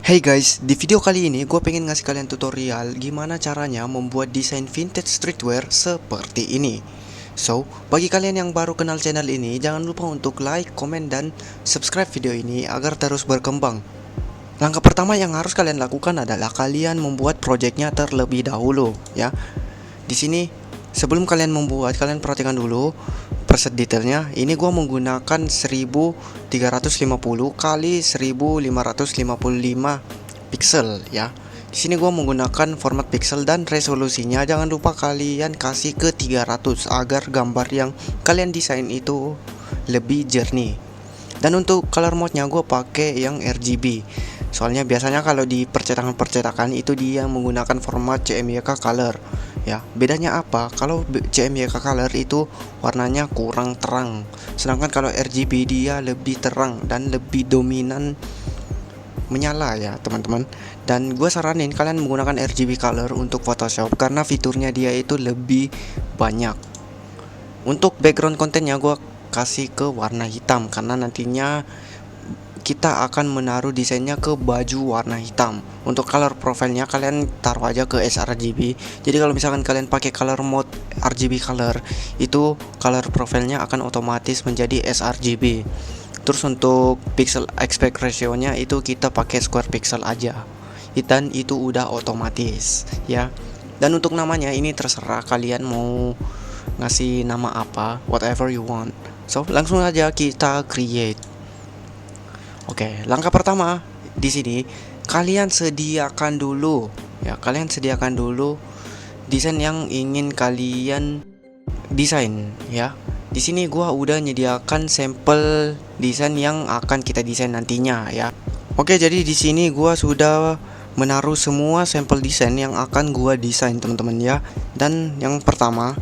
Hey guys, di video kali ini gue pengen ngasih kalian tutorial gimana caranya membuat desain vintage streetwear seperti ini. So, bagi kalian yang baru kenal channel ini, jangan lupa untuk like, komen, dan subscribe video ini agar terus berkembang. Langkah pertama yang harus kalian lakukan adalah kalian membuat projectnya terlebih dahulu, ya. Di sini, sebelum kalian membuat, kalian perhatikan dulu preset detailnya. Ini gua menggunakan 1350 kali 1555 pixel ya. Di sini gua menggunakan format pixel dan resolusinya jangan lupa kalian kasih ke 300 agar gambar yang kalian desain itu lebih jernih. Dan untuk color mode-nya gue pakai yang RGB. Soalnya biasanya kalau di percetakan itu dia menggunakan format CMYK color. Ya, bedanya apa? Kalau CMYK color itu warnanya kurang terang. Sedangkan kalau RGB dia lebih terang dan lebih dominan menyala ya, teman-teman. Dan gue saranin kalian menggunakan RGB color untuk Photoshop karena fiturnya dia itu lebih banyak. Untuk background kontennya gue kasih ke warna hitam karena nantinya kita akan menaruh desainnya ke baju warna hitam. Untuk color profile-nya kalian taruh aja ke sRGB. Jadi kalau misalkan kalian pakai color mode RGB color, itu color profile-nya akan otomatis menjadi sRGB. Terus untuk pixel aspect ratio-nya itu kita pakai square pixel aja. Dan itu udah otomatis ya. Dan untuk namanya ini terserah kalian mau ngasih nama apa, whatever you want. So, langsung aja kita create. Oke, langkah pertama di sini kalian sediakan dulu ya, kalian sediakan dulu desain yang ingin kalian desain ya. Di sini gua udah nyediakan sampel desain yang akan kita desain nantinya ya. Oke, jadi di sini gua sudah menaruh semua sampel desain yang akan gua desain, teman-teman ya. Dan yang pertama,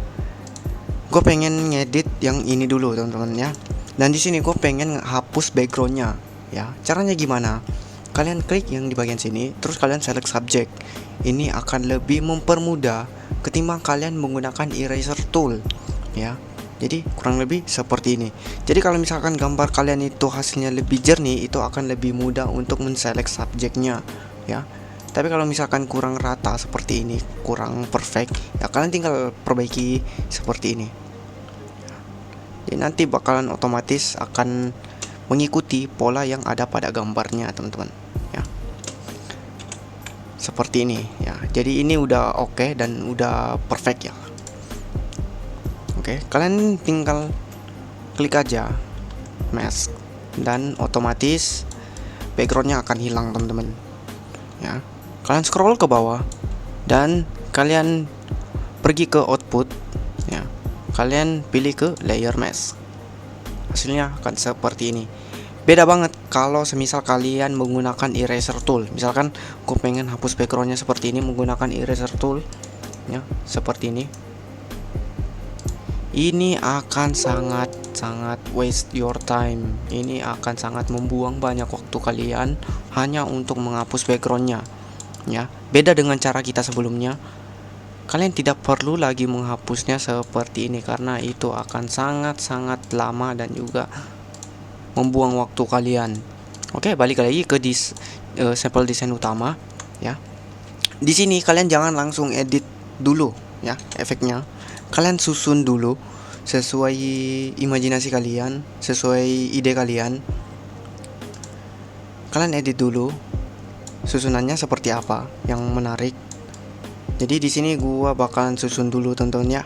gue pengen ngedit yang ini dulu, teman-teman ya. Dan di sini gue pengen hapus backgroundnya ya. Caranya gimana? Kalian klik yang di bagian sini, terus kalian select subject. Ini akan lebih mempermudah ketimbang kalian menggunakan eraser tool ya. Jadi kurang lebih seperti ini. Jadi kalau misalkan gambar kalian itu hasilnya lebih jernih, itu akan lebih mudah untuk menselect subjeknya ya. Tapi kalau misalkan kurang rata seperti ini, kurang perfect, ya kalian tinggal perbaiki seperti ini. Jadi nanti bakalan otomatis akan mengikuti pola yang ada pada gambarnya, teman-teman ya. Seperti ini ya. Jadi ini udah oke dan udah perfect ya. Oke, kalian tinggal klik aja mask dan otomatis backgroundnya akan hilang, teman-teman ya. Kalian scroll ke bawah dan kalian pergi ke output ya. Kalian pilih ke layer mask. Hasilnya akan seperti ini. Beda banget kalau semisal kalian menggunakan eraser tool. Misalkan gue pengen hapus backgroundnya seperti ini menggunakan eraser tool ya, seperti ini. Ini akan sangat waste your time. Ini akan sangat membuang banyak waktu kalian hanya untuk menghapus backgroundnya ya. Beda dengan cara kita sebelumnya, kalian tidak perlu lagi menghapusnya seperti ini karena itu akan sangat lama dan juga membuang waktu kalian. Oke, balik lagi ke sampel desain utama ya. Di sini kalian jangan langsung edit dulu ya efeknya. Kalian susun dulu sesuai imajinasi kalian, sesuai ide kalian. Kalian edit dulu susunannya seperti apa yang menarik. Jadi di sini gua bakalan susun dulu, teman-teman ya.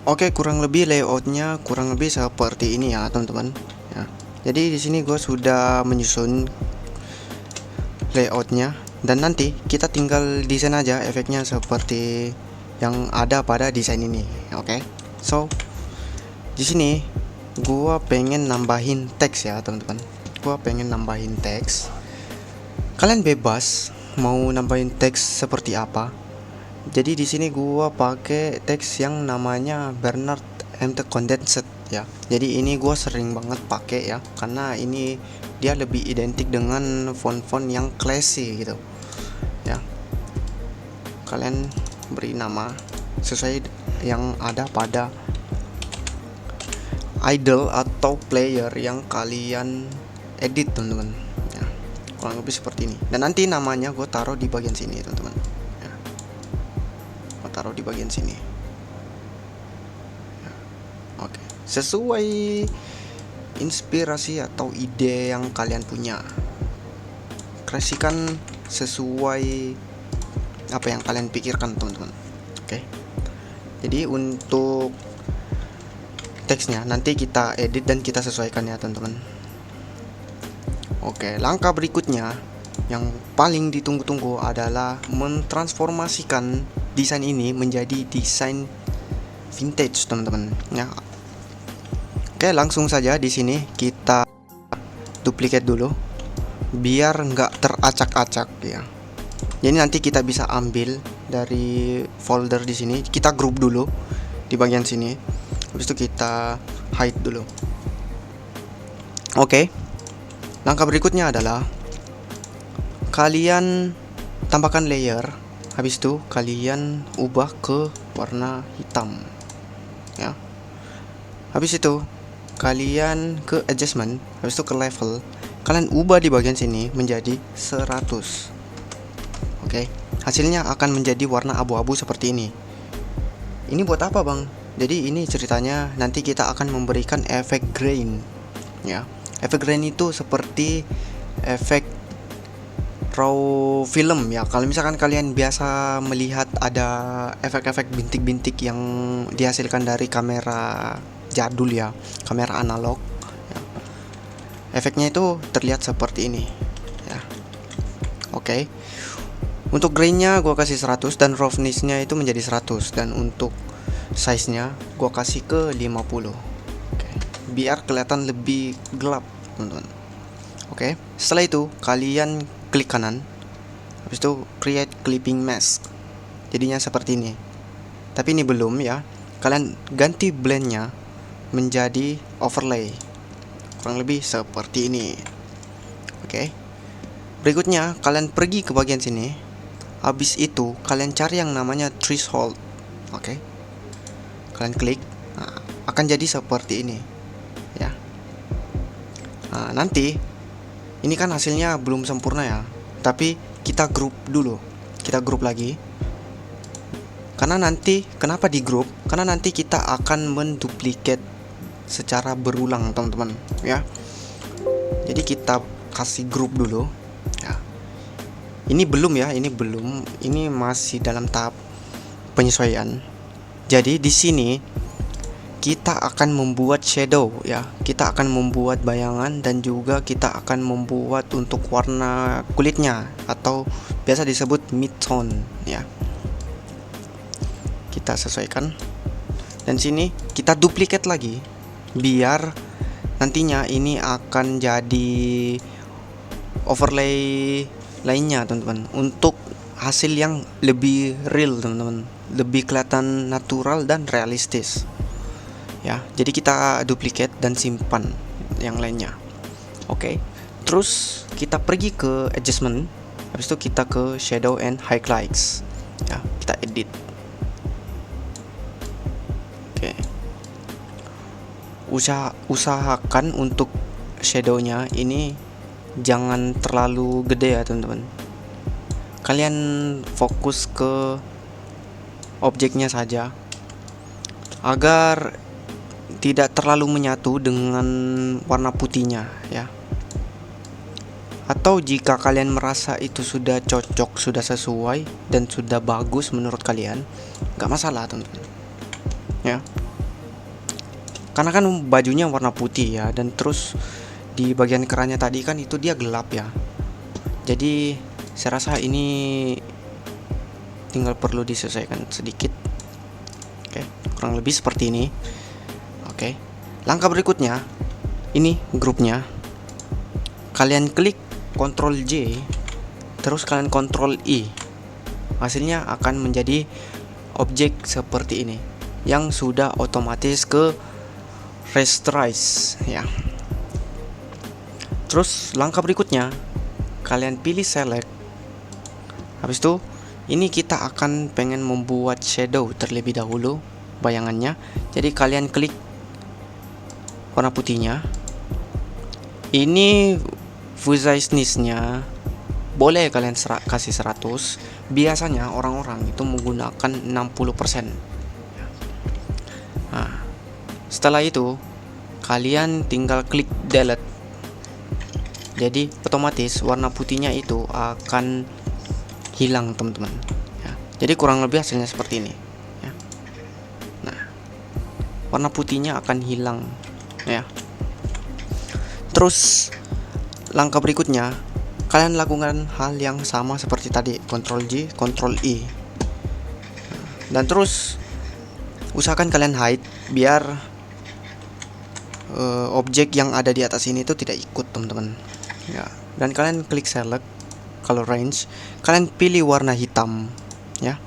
Oke, kurang lebih layoutnya kurang lebih seperti ini ya, teman-teman ya. Jadi di sini gue sudah menyusun layoutnya dan nanti kita tinggal desain aja efeknya seperti yang ada pada desain ini. Oke. So, di sini gue pengen nambahin teks ya, teman-teman. Gue pengen nambahin teks. Kalian bebas mau nambahin teks seperti apa. Jadi di sini gua pakai teks yang namanya Bernard M. Condensed ya. Jadi ini gua sering banget pakai ya karena ini dia lebih identik dengan font-font yang classy gitu ya. Kalian beri nama sesuai yang ada pada idol atau player yang kalian edit teman-teman ya, kurang lebih seperti ini. Dan nanti namanya gue taruh di bagian sini teman-teman ya. Gue taruh di bagian sini ya. Oke, sesuai inspirasi atau ide yang kalian punya, kreasikan sesuai apa yang kalian pikirkan teman-teman. Oke, jadi untuk teksnya nanti kita edit dan kita sesuaikan ya teman-teman. Oke, langkah berikutnya yang paling ditunggu-tunggu adalah mentransformasikan desain ini menjadi desain vintage teman-teman ya. Oke, langsung saja di sini kita duplicate dulu biar nggak teracak-acak ya. Jadi nanti kita bisa ambil dari folder di sini, kita group dulu di bagian sini. Habis itu kita hide dulu. Oke. Langkah berikutnya adalah kalian tambahkan layer. Habis itu kalian ubah ke warna hitam. Ya. Habis itu kalian ke adjustment, habis itu ke level. Kalian ubah di bagian sini menjadi 100. Oke. Hasilnya akan menjadi warna abu-abu seperti ini. Ini buat apa, Bang? Jadi ini ceritanya nanti kita akan memberikan efek grain ya. Efek grain itu seperti efek raw film ya. Kalau misalkan kalian biasa melihat ada efek-efek bintik-bintik yang dihasilkan dari kamera jadul ya, kamera analog ya. Efeknya itu terlihat seperti ini ya. Oke. Untuk grainnya gua kasih 100 dan roughness-nya itu menjadi 100, dan untuk size-nya gua kasih ke 50. Oke. Biar kelihatan lebih gelap, teman-teman. Oke. Setelah itu kalian klik kanan. Habis itu create clipping mask. Jadinya seperti ini. Tapi ini belum ya. Kalian ganti blend-nya menjadi overlay. Kurang lebih seperti ini. Oke. Berikutnya kalian pergi ke bagian sini. Habis itu kalian cari yang namanya threshold. Oke. Kalian klik. Nah, akan jadi seperti ini ya. Nah, nanti ini kan hasilnya belum sempurna ya. Tapi kita group dulu. Kita group lagi. Karena nanti, kenapa di group? Karena nanti kita akan menduplikat secara berulang teman-teman ya. Jadi kita kasih group dulu ya. Ini belum ya, ini belum. Ini masih dalam tahap penyesuaian. Jadi di sini kita akan membuat shadow ya. Kita akan membuat bayangan dan juga kita akan membuat untuk warna kulitnya atau biasa disebut mid tone ya. Kita sesuaikan. Dan sini kita duplicate lagi biar nantinya ini akan jadi overlay lainnya teman-teman, untuk hasil yang lebih real teman-teman, lebih kelihatan natural dan realistis ya. Jadi kita duplicate dan simpan yang lainnya. Oke. Terus kita pergi ke adjustment, habis itu kita ke shadow and highlights ya, kita edit. Oke. Usahakan untuk shadownya ini jangan terlalu gede ya teman-teman. Kalian fokus ke objeknya saja agar tidak terlalu menyatu dengan warna putihnya ya. Atau jika kalian merasa itu sudah cocok, sudah sesuai dan sudah bagus menurut kalian, nggak masalah teman-teman ya. Karena kan bajunya warna putih ya, dan terus di bagian kerannya tadi kan itu dia gelap ya. Jadi saya rasa ini tinggal perlu disesuaikan sedikit. Oke, kurang lebih seperti ini. Oke. Langkah berikutnya, ini grupnya. Kalian klik Ctrl J, terus kalian Ctrl I. Hasilnya akan menjadi objek seperti ini yang sudah otomatis ke rasterize ya. Terus langkah berikutnya, kalian pilih select. Habis itu ini kita akan pengen membuat shadow terlebih dahulu bayangannya. Jadi kalian klik warna putihnya. Ini fuzziness-nya boleh kalian kasih 100. Biasanya orang-orang itu menggunakan 60%. Nah, setelah itu kalian tinggal klik delete. Jadi otomatis warna putihnya itu akan hilang, teman-teman ya. Jadi kurang lebih hasilnya seperti ini ya. Nah, warna putihnya akan hilang ya. Terus langkah berikutnya, kalian lakukan hal yang sama seperti tadi, Ctrl J, Ctrl I. Dan terus usahakan kalian hide biar objek yang ada di atas ini itu tidak ikut, teman-teman ya. Dan kalian klik select color range, kalian pilih warna hitam ya.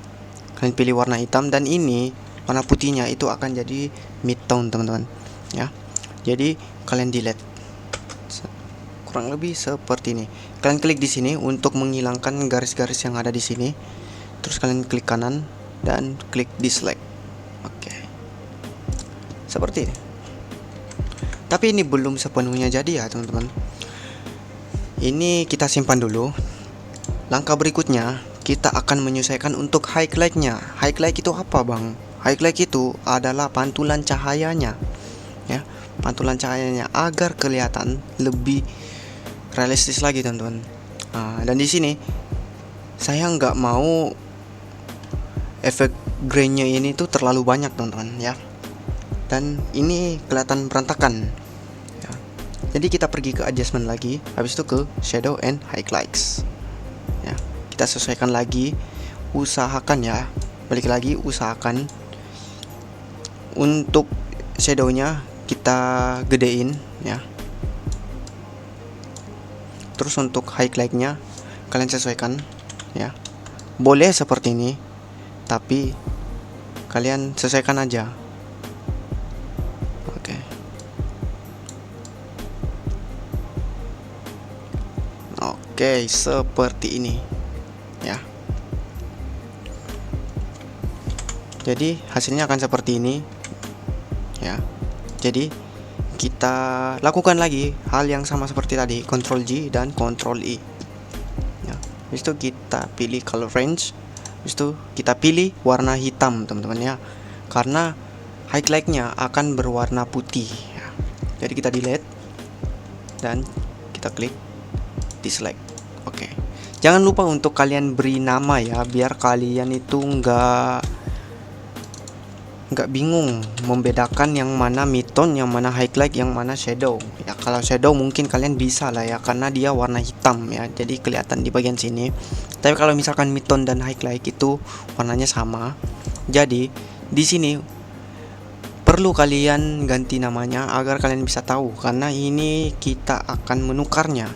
Kalian pilih warna hitam dan ini warna putihnya itu akan jadi midtone, teman-teman ya. Jadi kalian delete. Kurang lebih seperti ini. Kalian klik di sini untuk menghilangkan garis-garis yang ada di sini. Terus kalian klik kanan dan klik dislike. Oke. Seperti ini. Tapi ini belum sepenuhnya jadi ya, teman-teman. Ini kita simpan dulu. Langkah berikutnya, kita akan menyesuaikan untuk highlight-nya. Highlight itu apa, Bang? Highlight itu adalah pantulan cahayanya. Ya, pantulan cahayanya agar kelihatan lebih realistis lagi, teman-teman. Dan di sini saya nggak mau efek grainnya ini tuh terlalu banyak, teman-teman ya. Dan ini kelihatan berantakan ya. Jadi kita pergi ke adjustment lagi, habis itu ke shadow and highlights ya. Kita sesuaikan lagi, usahakan ya, balik lagi usahakan untuk shadownya kita gedein ya. Terus untuk highlight-nya kalian sesuaikan ya. Boleh seperti ini, tapi kalian sesuaikan aja. Oke. Oke, seperti ini ya. Jadi hasilnya akan seperti ini ya. Jadi kita lakukan lagi hal yang sama seperti tadi, Ctrl J dan Ctrl I ya. Habis itu kita pilih color range, habis itu kita pilih warna hitam, teman-teman ya, karena highlight-nya akan berwarna putih ya. Jadi kita delete dan kita klik dislike. Oke. Jangan lupa untuk kalian beri nama ya, biar kalian itu nggak bingung membedakan yang mana midtone, yang mana highlight, yang mana shadow ya. Kalau shadow mungkin kalian bisa lah ya, karena dia warna hitam ya, jadi kelihatan di bagian sini. Tapi kalau misalkan midtone dan highlight itu warnanya sama, jadi di sini perlu kalian ganti namanya agar kalian bisa tahu, karena ini kita akan menukarnya,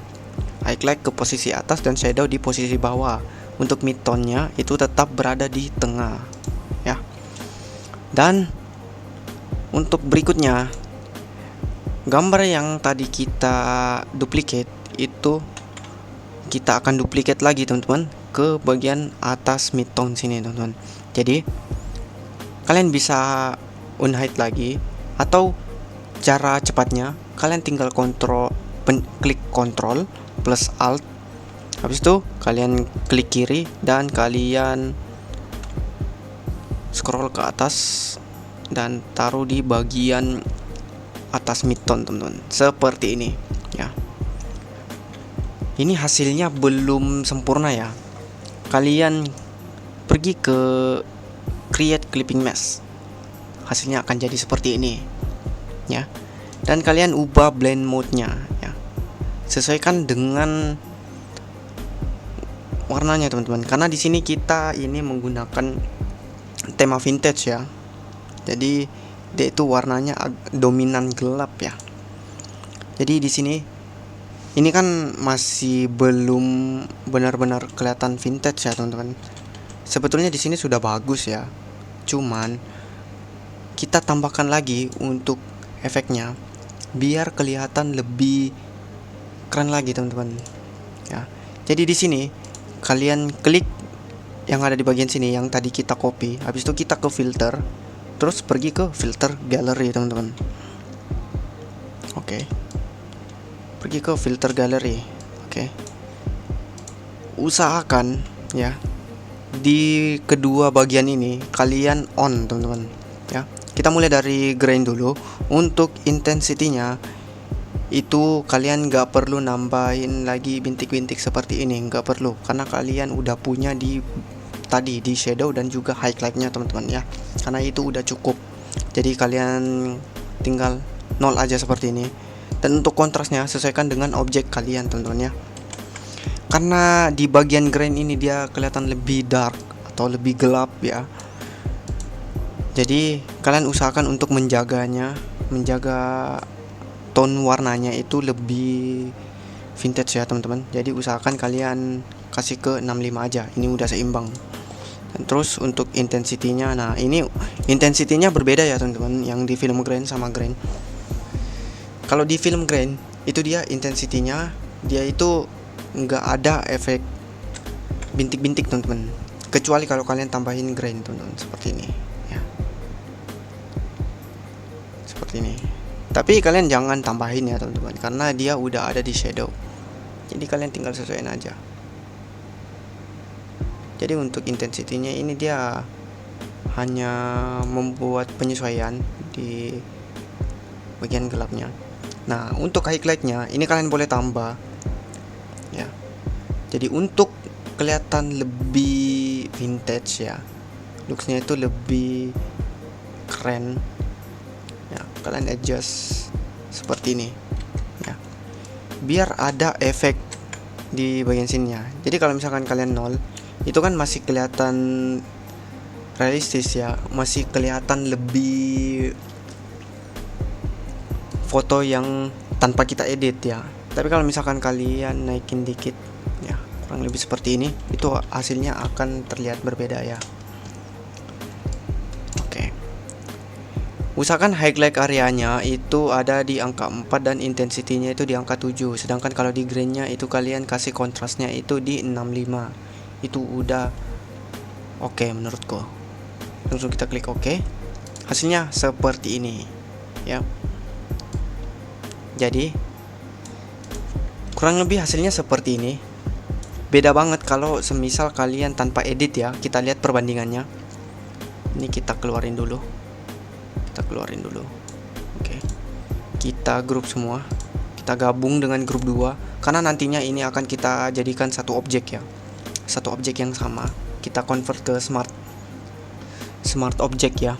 highlight ke posisi atas dan shadow di posisi bawah. Untuk midtone-nya itu tetap berada di tengah ya. Dan untuk berikutnya, gambar yang tadi kita duplicate itu kita akan duplicate lagi, teman-teman, ke bagian atas midtone sini, teman-teman. Jadi kalian bisa unhide lagi, atau cara cepatnya kalian tinggal klik Ctrl plus Alt, habis itu kalian klik kiri dan kalian scroll ke atas dan taruh di bagian atas midtone, teman-teman, seperti ini ya. Ini hasilnya belum sempurna ya. Kalian pergi ke create clipping mesh, hasilnya akan jadi seperti ini ya. Dan kalian ubah blend mode-nya ya, sesuaikan dengan warnanya, teman-teman, karena di sini kita ini menggunakan tema vintage ya. Jadi dia itu warnanya dominan gelap ya. Jadi di sini ini kan masih belum benar-benar kelihatan vintage ya, teman-teman. Sebetulnya di sini sudah bagus ya. Cuman kita tambahkan lagi untuk efeknya biar kelihatan lebih keren lagi teman-teman ya. Jadi di sini kalian klik yang ada di bagian sini yang tadi kita copy, habis itu kita ke filter, terus pergi ke filter gallery teman-teman. Oke, pergi ke filter gallery. Oke, usahakan ya di kedua bagian ini kalian on teman-teman ya. Kita mulai dari grain dulu. Untuk intensity-nya itu kalian nggak perlu nambahin lagi bintik-bintik seperti ini, nggak perlu, karena kalian udah punya di tadi di shadow dan juga highlight-nya teman-teman ya, karena itu udah cukup. Jadi kalian tinggal nol aja seperti ini. Dan untuk kontrasnya sesuaikan dengan objek kalian teman-teman ya, karena di bagian grain ini dia kelihatan lebih dark atau lebih gelap ya. Jadi kalian usahakan untuk menjaga tone warnanya itu lebih vintage ya teman-teman. Jadi usahakan kalian kasih ke 65 aja, ini udah seimbang. Dan terus untuk intensity-nya, nah ini intensity-nya berbeda ya teman-teman, yang di film grain sama grain. Kalau di film grain itu dia intensity-nya dia itu nggak ada efek bintik-bintik teman-teman, kecuali kalau kalian tambahin grain teman-teman, seperti ini ya, seperti ini. Tapi kalian jangan tambahin ya teman-teman, karena dia udah ada di shadow. Jadi kalian tinggal sesuaiin aja. Jadi untuk intensity-nya ini dia hanya membuat penyesuaian di bagian gelapnya. Nah untuk highlight-nya ini kalian boleh tambah ya. Jadi untuk kelihatan lebih vintage ya, looks-nya itu lebih keren ya, kalian adjust seperti ini ya, biar ada efek di bagian sininya. Jadi kalau misalkan kalian 0, itu kan masih kelihatan realistis ya, masih kelihatan lebih foto yang tanpa kita edit ya. Tapi kalau misalkan kalian naikin dikit ya, kurang lebih seperti ini, itu hasilnya akan terlihat berbeda ya. Usahakan highlight areanya itu ada di angka 4 dan intensity-nya itu di angka 7. Sedangkan kalau di grain-nya itu kalian kasih kontrasnya itu di 65. Itu udah oke menurutku. Langsung kita klik oke. Hasilnya seperti ini ya. Jadi kurang lebih hasilnya seperti ini. Beda banget kalau semisal kalian tanpa edit ya. Kita lihat perbandingannya. Ini kita keluarin dulu. Oke. Kita grup semua. Kita gabung dengan grup 2 karena nantinya ini akan kita jadikan satu objek ya. Satu objek yang sama. Kita convert ke smart object ya.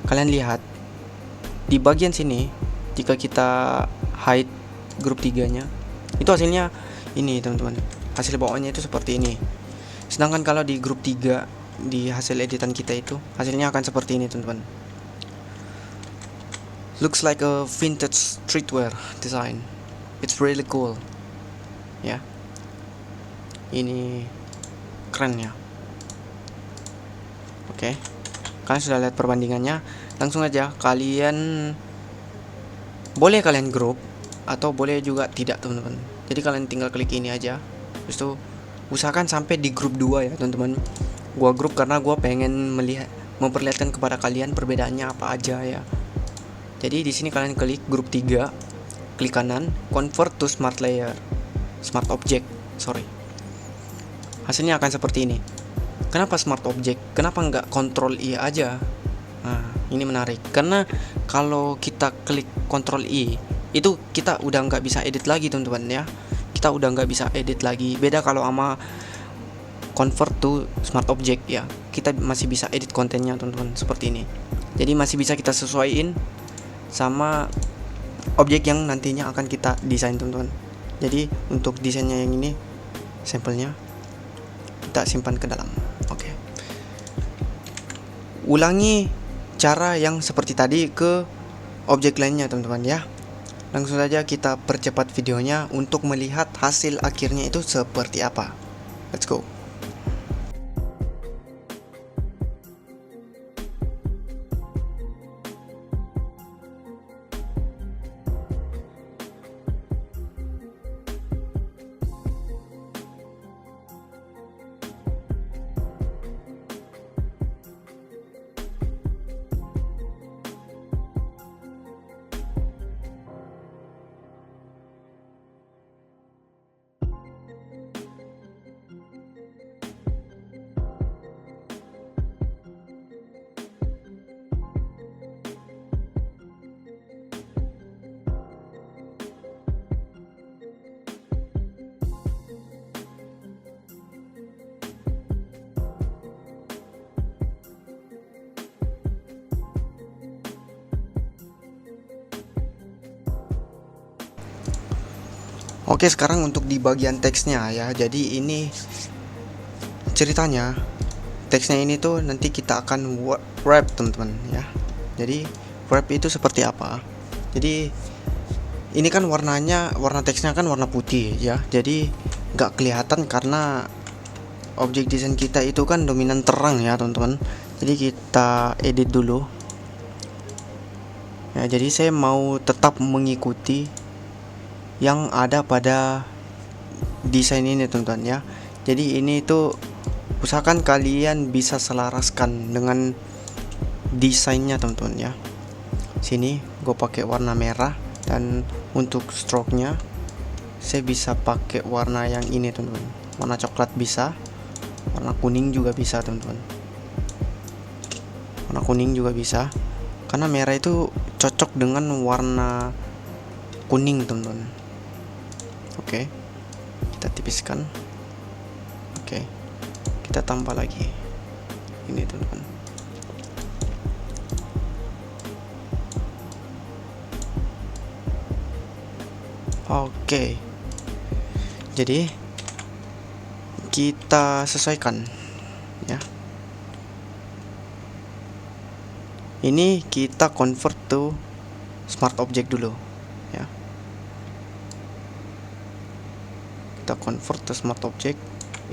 Kalian lihat di bagian sini, jika kita hide grup 3-nya, itu hasilnya ini teman-teman. Hasil bawahnya itu seperti ini. Sedangkan kalau di grup 3 di hasil editan kita itu hasilnya akan seperti ini teman-teman. Looks like a vintage streetwear design. It's really cool. Ya. Ini keren ya. Oke. Kalian sudah lihat perbandingannya. Langsung aja kalian boleh kalian grup atau boleh juga tidak teman-teman. Jadi kalian tinggal klik ini aja. Terus tuh usahakan sampai di grup 2 ya teman-teman. Gua grup karena gua pengen memperlihatkan kepada kalian perbedaannya apa aja ya. Jadi di sini kalian klik grup 3, klik kanan, convert to smart layer, smart object, hasilnya akan seperti ini. Kenapa smart object? Kenapa nggak Ctrl I aja? Nah, ini menarik, karena kalau kita klik Ctrl I, itu kita udah nggak bisa edit lagi teman-teman ya. Kita udah nggak bisa edit lagi. Beda kalau sama convert to smart object ya, kita masih bisa edit kontennya teman-teman seperti ini. Jadi masih bisa kita sesuaiin sama objek yang nantinya akan kita desain teman-teman. Jadi untuk desainnya yang ini sampelnya kita simpan ke dalam. Oke. Ulangi cara yang seperti tadi ke objek lainnya teman-teman ya. Langsung saja kita percepat videonya untuk melihat hasil akhirnya itu seperti apa. Let's go. Oke, sekarang untuk di bagian teksnya ya. Jadi ini ceritanya, teksnya ini tuh nanti kita akan wrap teman-teman ya. Jadi wrap itu seperti apa? Jadi ini kan warna teksnya kan warna putih ya. Jadi nggak kelihatan karena objek desain kita itu kan dominan terang ya teman-teman. Jadi kita edit dulu ya. Jadi saya mau tetap mengikuti yang ada pada desain ini teman-teman ya. Jadi ini itu usahakan kalian bisa selaraskan dengan desainnya teman-teman ya. Sini gue pakai warna merah, dan untuk stroke-nya saya bisa pakai warna yang ini teman-teman. Warna coklat bisa, warna kuning juga bisa teman-teman. Warna kuning juga bisa, karena merah itu cocok dengan warna kuning teman-teman. Oke, kita tipiskan. Oke, kita tambah lagi ini teman-teman. Oke, jadi kita sesuaikan ya. Ini kita convert to smart object dulu ya. Kita convert to smart object.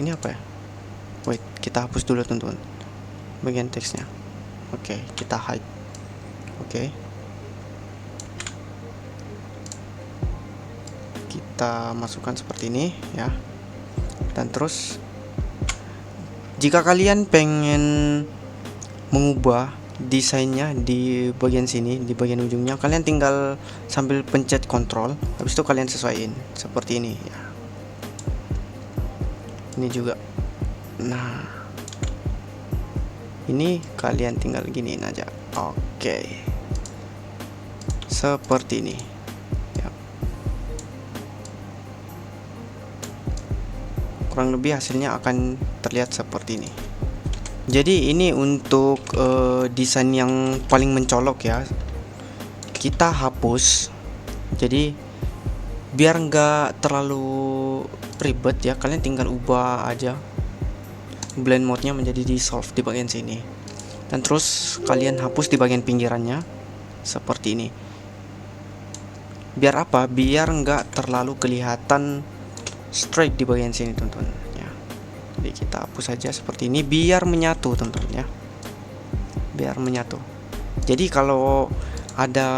Ini apa ya? Wait, kita hapus dulu teman-teman bagian teksnya. Oke, kita hide. Oke, kita masukkan seperti ini ya. Dan terus jika kalian pengen mengubah desainnya di bagian sini, di bagian ujungnya, kalian tinggal sambil pencet kontrol, habis itu kalian sesuaiin seperti ini ya. Ini juga. Nah, ini kalian tinggal giniin aja. Oke, seperti ini ya. Kurang lebih hasilnya akan terlihat seperti ini. Jadi ini untuk desain yang paling mencolok ya, kita hapus. Jadi biar nggak terlalu ribet ya, kalian tinggal ubah aja blend mode-nya menjadi dissolve di bagian sini, dan terus kalian hapus di bagian pinggirannya seperti ini. Biar apa? Biar nggak terlalu kelihatan straight di bagian sini teman-teman ya. Jadi kita hapus saja seperti ini biar menyatu teman-teman ya, biar menyatu. Jadi kalau ada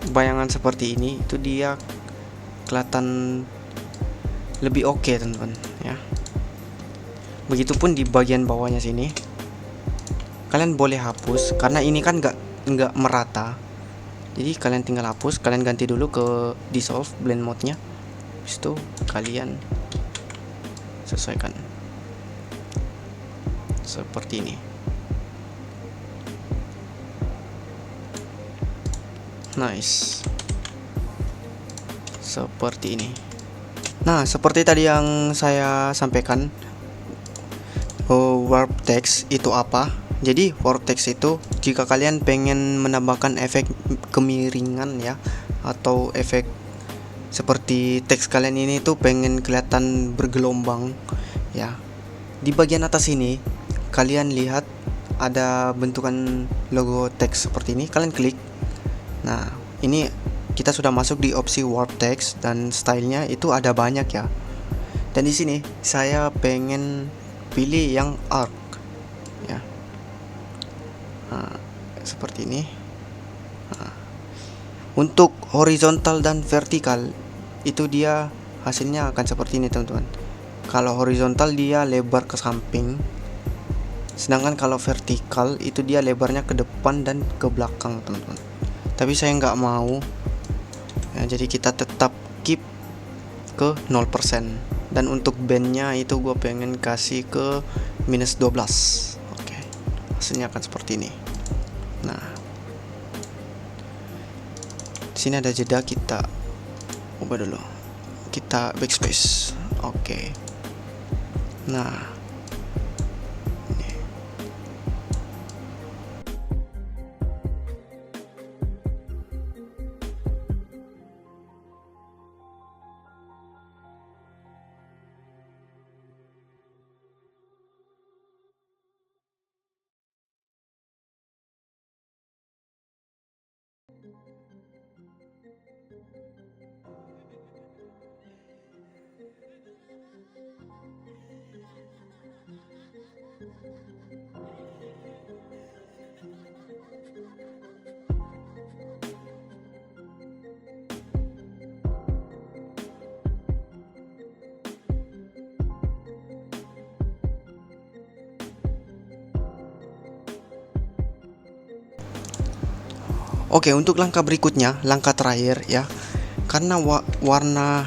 bayangan seperti ini, itu dia kelihatan lebih oke teman-teman ya. Begitupun di bagian bawahnya sini, kalian boleh hapus karena ini kan nggak merata. Jadi kalian tinggal hapus, kalian ganti dulu ke dissolve blend mode-nya. Habis itu kalian sesuaikan seperti ini. Nice, seperti ini. Nah, seperti tadi yang saya sampaikan, warp text itu apa? Jadi warp text itu jika kalian pengen menambahkan efek kemiringan ya, atau efek seperti teks kalian ini tuh pengen kelihatan bergelombang ya. Di bagian atas ini kalian lihat ada bentukan logo teks seperti ini, kalian klik. Nah, ini kita sudah masuk di opsi warp text, dan stylenya itu ada banyak ya. Dan di sini saya pengen pilih yang arc ya. Nah, seperti ini. Nah, untuk horizontal dan vertikal itu dia hasilnya akan seperti ini teman-teman. Kalau horizontal dia lebar ke samping, sedangkan kalau vertikal itu dia lebarnya ke depan dan ke belakang teman-teman. Tapi saya nggak mau ya, jadi kita tetap keep ke 0%. Dan untuk bandnya itu gue pengen kasih ke -12. Oke, hasilnya akan seperti ini. Nah, di sini ada jeda, kita ubah dulu, kita backspace. Oke, nah Oke, untuk langkah berikutnya, langkah terakhir ya, karena warna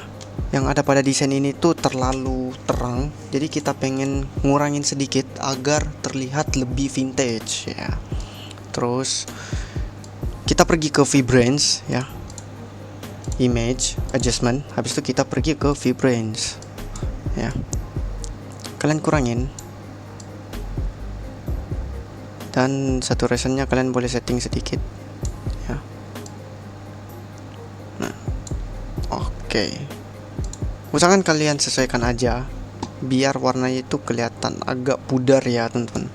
yang ada pada desain ini tuh terlalu terang, jadi kita pengen ngurangin sedikit agar terlihat lebih vintage ya. Terus kita pergi ke vibrance ya, image adjustment, habis itu kita pergi ke vibrance ya, kalian kurangin, dan saturationnya kalian boleh setting sedikit ya. Nah, oke. Usahakan kalian sesuaikan aja biar warnanya itu kelihatan agak pudar ya teman-teman.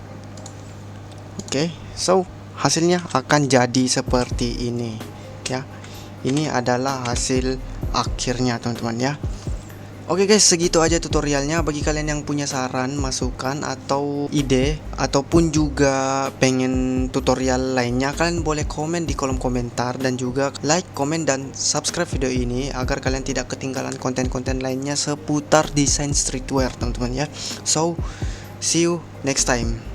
Oke, so hasilnya akan jadi seperti ini ya. Ini adalah hasil akhirnya teman-teman ya. Oke guys, segitu aja tutorialnya. Bagi kalian yang punya saran, masukan, atau ide, ataupun juga pengen tutorial lainnya, kalian boleh komen di kolom komentar, dan juga like, komen, dan subscribe video ini agar kalian tidak ketinggalan konten-konten lainnya seputar desain streetwear teman-teman ya. So, see you next time.